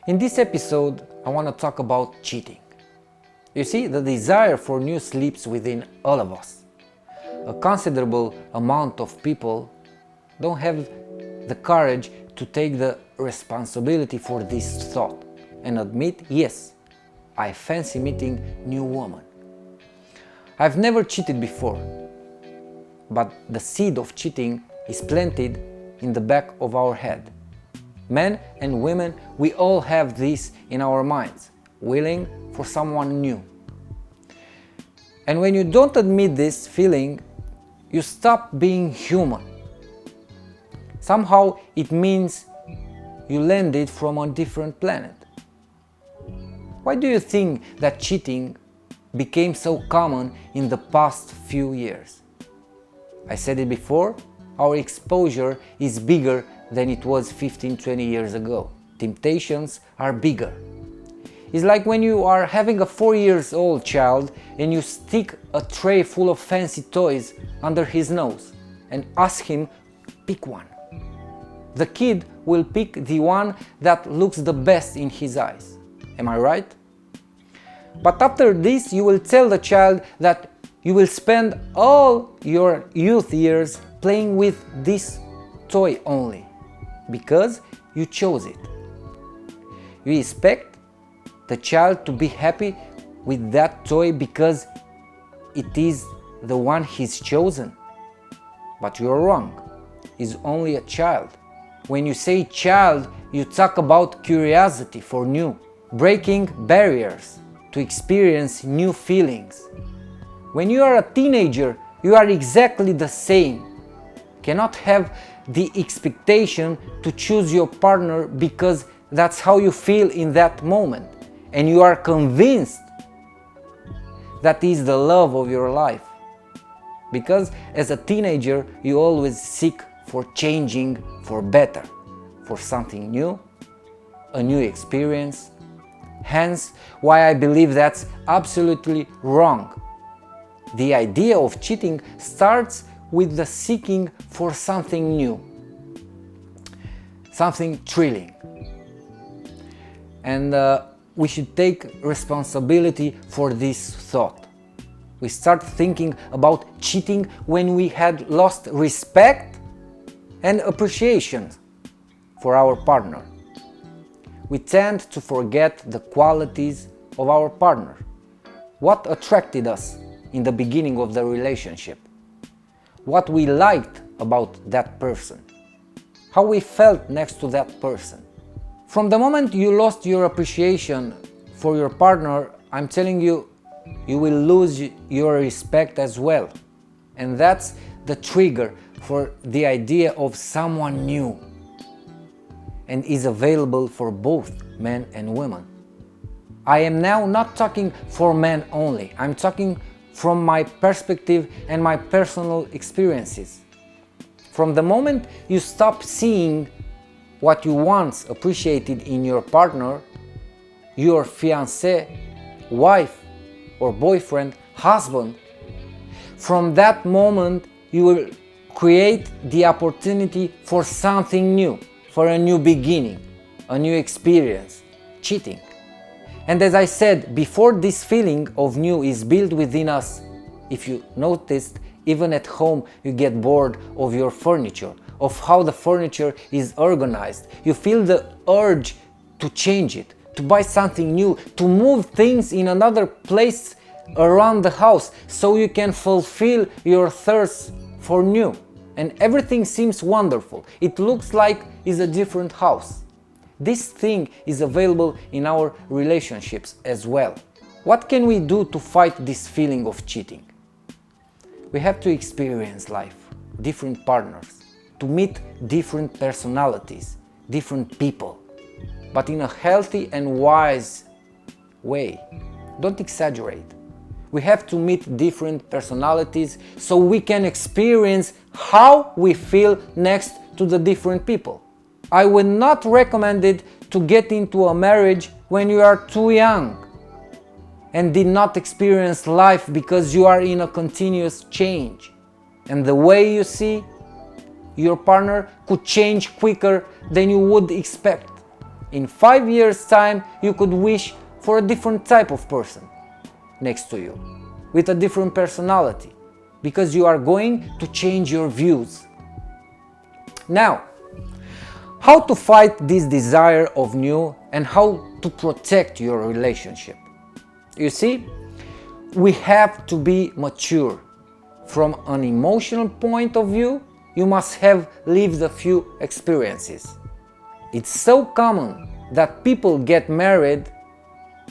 In this episode, I want to talk about cheating. You see, the desire for new sleeps within all of us. A considerable amount of people don't have the courage to take the responsibility for this thought and admit, yes, I fancy meeting new woman. I've never cheated before, but the seed of cheating is planted in the back of our head. Men and women, we all have this in our minds, willing for someone new. And when you don't admit this feeling, you stop being human. Somehow it means you landed from a different planet. Why do you think that cheating became so common in the past few years? I said it before, our exposure is bigger than it was 15-20 years ago. Temptations are bigger. It's like when you are having a 4-year-old child and you stick a tray full of fancy toys under his nose and ask him, pick one. The kid will pick the one that looks the best in his eyes. Am I right? But after this, you will tell the child that you will spend all your youth years playing with this toy only, because you chose it. You expect the child to be happy with that toy because it is the one he's chosen. But you're wrong. He's only a child. When you say child, you talk about curiosity for new, breaking barriers to experience new feelings. When you are a teenager, you are exactly the same. Cannot have the expectation to choose your partner because that's how you feel in that moment, and you are convinced that is the love of your life. Because as a teenager, you always seek for changing for better, for something new, a new experience. Hence, why I believe that's absolutely wrong. The idea of cheating starts with the seeking for something new, something thrilling. And we should take responsibility for this thought. We start thinking about cheating when we had lost respect and appreciation for our partner. We tend to forget the qualities of our partner. What attracted us in the beginning of the relationship? What we liked about that person? How we felt next to that person? From the moment you lost your appreciation for your partner, I'm telling you, you will lose your respect as well. And that's the trigger for the idea of someone new, and is available for both men and women. I am now not talking for men only. I'm talking from my perspective and my personal experiences. From the moment you stop seeing what you once appreciated in your partner, your fiancé, wife or boyfriend, husband, from that moment you will create the opportunity for something new, for a new beginning, a new experience, cheating. And as I said, before this feeling of new is built within us, if you noticed, even at home you get bored of your furniture, of how the furniture is organized. You feel the urge to change it, to buy something new, to move things in another place around the house so you can fulfill your thirst for new. And everything seems wonderful. It looks like it's a different house. This thing is available in our relationships as well. What can we do to fight this feeling of cheating? We have to experience life, different partners, to meet different personalities, different people, but in a healthy and wise way. Don't exaggerate. We have to meet different personalities so we can experience how we feel next to the different people. I would not recommend it to get into a marriage when you are too young and did not experience life because you are in a continuous change. And the way you see your partner could change quicker than you would expect. In 5 years' time, you could wish for a different type of person next to you, with a different personality, because you are going to change your views. Now, how to fight this desire of new and how to protect your relationship? You see, we have to be mature. From an emotional point of view, you must have lived a few experiences. It's so common that people get married,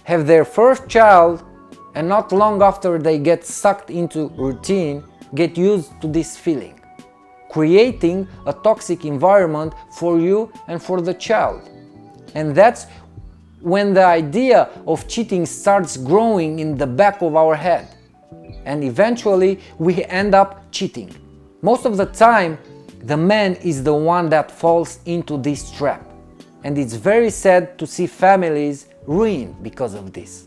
have their first child, and not long after they get sucked into routine, get used to this feeling, creating a toxic environment for you and for the child. And that's when the idea of cheating starts growing in the back of our head. And eventually we end up cheating. Most of the time, the man is the one that falls into this trap. And it's very sad to see families ruined because of this.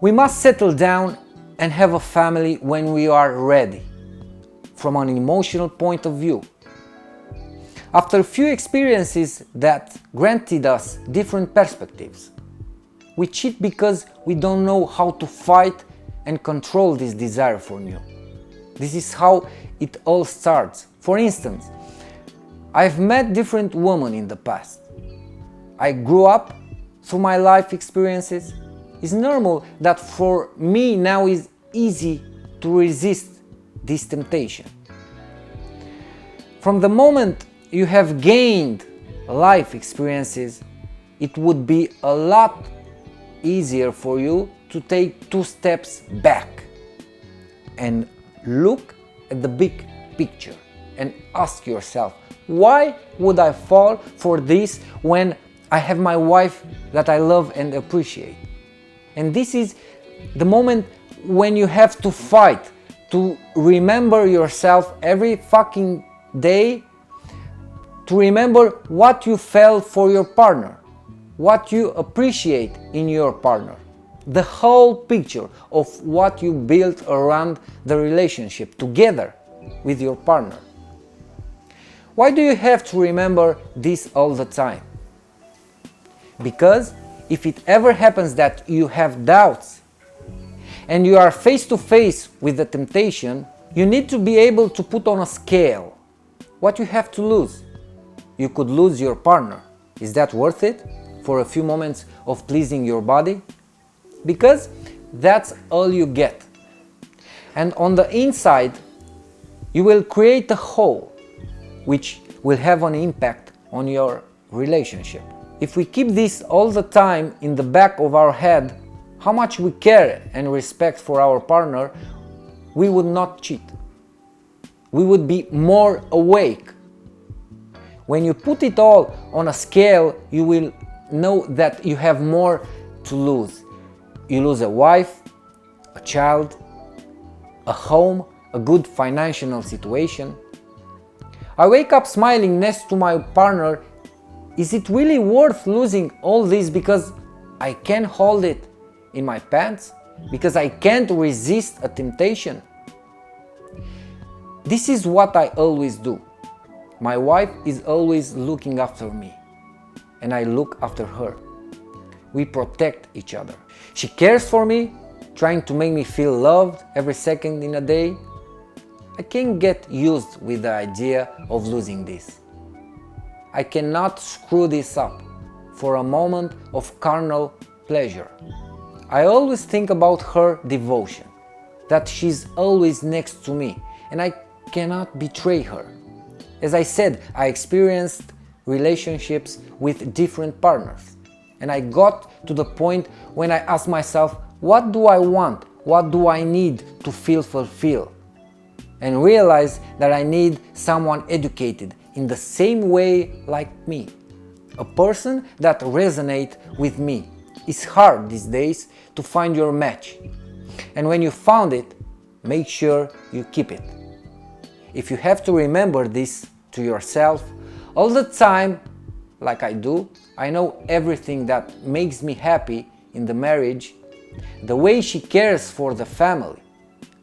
We must settle down and have a family when we are ready, from an emotional point of view. After a few experiences that granted us different perspectives, we cheat because we don't know how to fight and control this desire for new. This is how it all starts. For instance, I've met different women in the past. I grew up through my life experiences. It's normal that for me now it's easy to resist this temptation. From the moment you have gained life experiences, it would be a lot easier for you to take 2 steps back and look at the big picture and ask yourself, why would I fall for this when I have my wife that I love and appreciate? And this is the moment when you have to fight to remember yourself every fucking day, to remember what you felt for your partner, what you appreciate in your partner, the whole picture of what you built around the relationship together with your partner. Why do you have to remember this all the time? Because if it ever happens that you have doubts and you are face to face with the temptation, you need to be able to put on a scale what you have to lose. You could lose your partner. Is that worth it for a few moments of pleasing your body? Because that's all you get. And on the inside, you will create a hole which will have an impact on your relationship. If we keep this all the time in the back of our head, how much we care and respect for our partner, we would not cheat. We would be more awake. When you put it all on a scale, you will know that you have more to lose. You lose a wife, a child, a home, a good financial situation. I wake up smiling next to my partner. Is it really worth losing all this because I can't hold it in my pants? Because I can't resist a temptation? This is what I always do. My wife is always looking after me, and I look after her. We protect each other. She cares for me, trying to make me feel loved every second in a day. I can't get used with the idea of losing this. I cannot screw this up for a moment of carnal pleasure. I always think about her devotion, that she's always next to me, and I cannot betray her. As I said, I experienced relationships with different partners, and I got to the point when I asked myself, what do I want? What do I need to feel fulfilled? And realized that I need someone educated in the same way like me, a person that resonates with me. It's hard these days to find your match, and when you found it, make sure you keep it. If you have to remember this to yourself all the time, like I do, I know everything that makes me happy in the marriage, the way she cares for the family,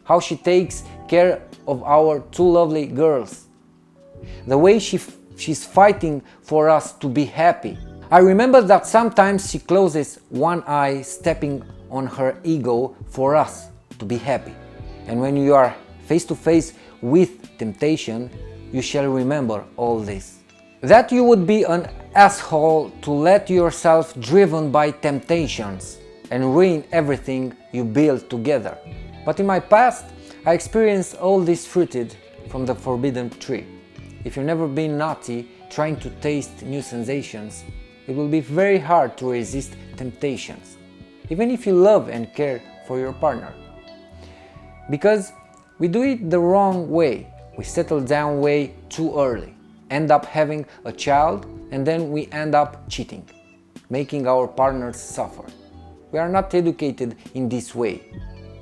how she takes care of our 2 lovely girls, the way she She's fighting for us to be happy. I remember that sometimes she closes one eye, stepping on her ego for us to be happy. And when you are face to face with temptation, you shall remember all this. That you would be an asshole to let yourself driven by temptations and ruin everything you build together. But in my past, I experienced all this fruited from the forbidden tree. If you've never been naughty, trying to taste new sensations, it will be very hard to resist temptations, even if you love and care for your partner. Because we do it the wrong way. We settle down way too early, end up having a child, and then we end up cheating, making our partners suffer. We are not educated in this way.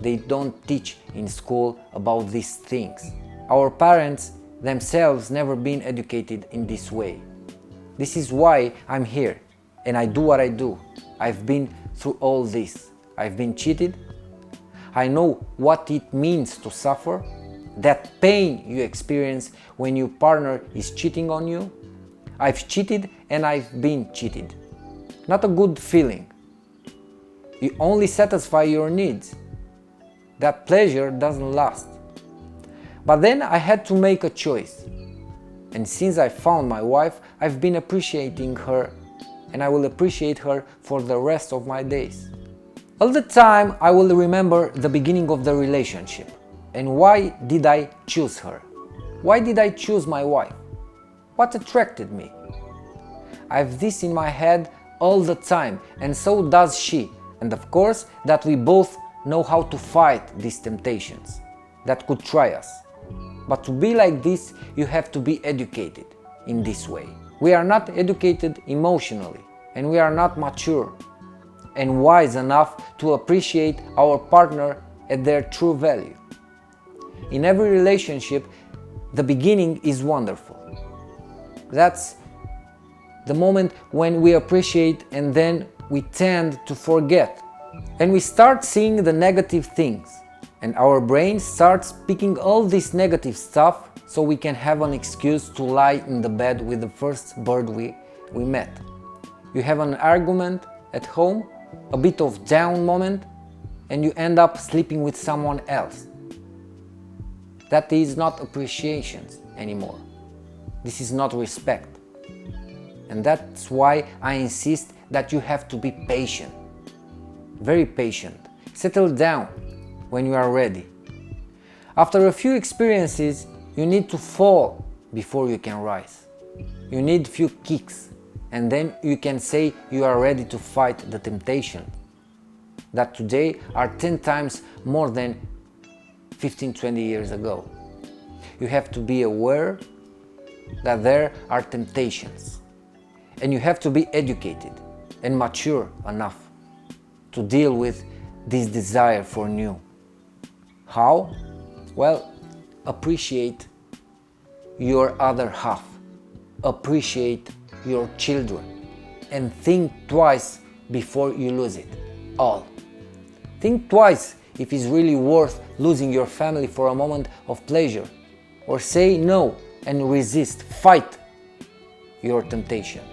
They don't teach in school about these things. Our parents themselves never been educated in this way. This is why I'm here and I do what I do. I've been through all this. I've been cheated. I know what it means to suffer, that pain you experience when your partner is cheating on you. I've cheated and I've been cheated. Not a good feeling. You only satisfy your needs. That pleasure doesn't last. But then I had to make a choice. And since I found my wife, I've been appreciating her, and I will appreciate her for the rest of my days. All the time I will remember the beginning of the relationship. And why did I choose her? Why did I choose my wife? What attracted me? I have this in my head all the time, and so does she. And of course that we both know how to fight these temptations that could try us. But to be like this, you have to be educated in this way. We are not educated emotionally, and we are not mature and wise enough to appreciate our partner at their true value. In every relationship, the beginning is wonderful. That's the moment when we appreciate, and then we tend to forget. And we start seeing the negative things. And our brain starts picking all this negative stuff so we can have an excuse to lie in the bed with the first bird we met. You have an argument at home, a bit of down moment, and you end up sleeping with someone else. That is not appreciation anymore. This is not respect. And that's why I insist that you have to be patient. Very patient. Settle down when you are ready. After a few experiences, you need to fall before you can rise. You need few kicks, and then you can say you are ready to fight the temptation that today are 10 times more than 15-20 years ago. You have to be aware that there are temptations, and you have to be educated and mature enough to deal with this desire for new. How? Well, appreciate your other half, appreciate your children, and think twice before you lose it all. Think twice if it's really worth losing your family for a moment of pleasure, or say no and resist, fight your temptation,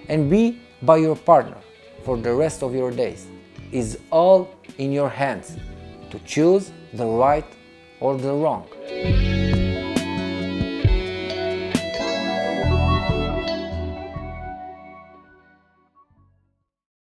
and be by your partner for the rest of your days. It's all in your hands to choose the right or the wrong.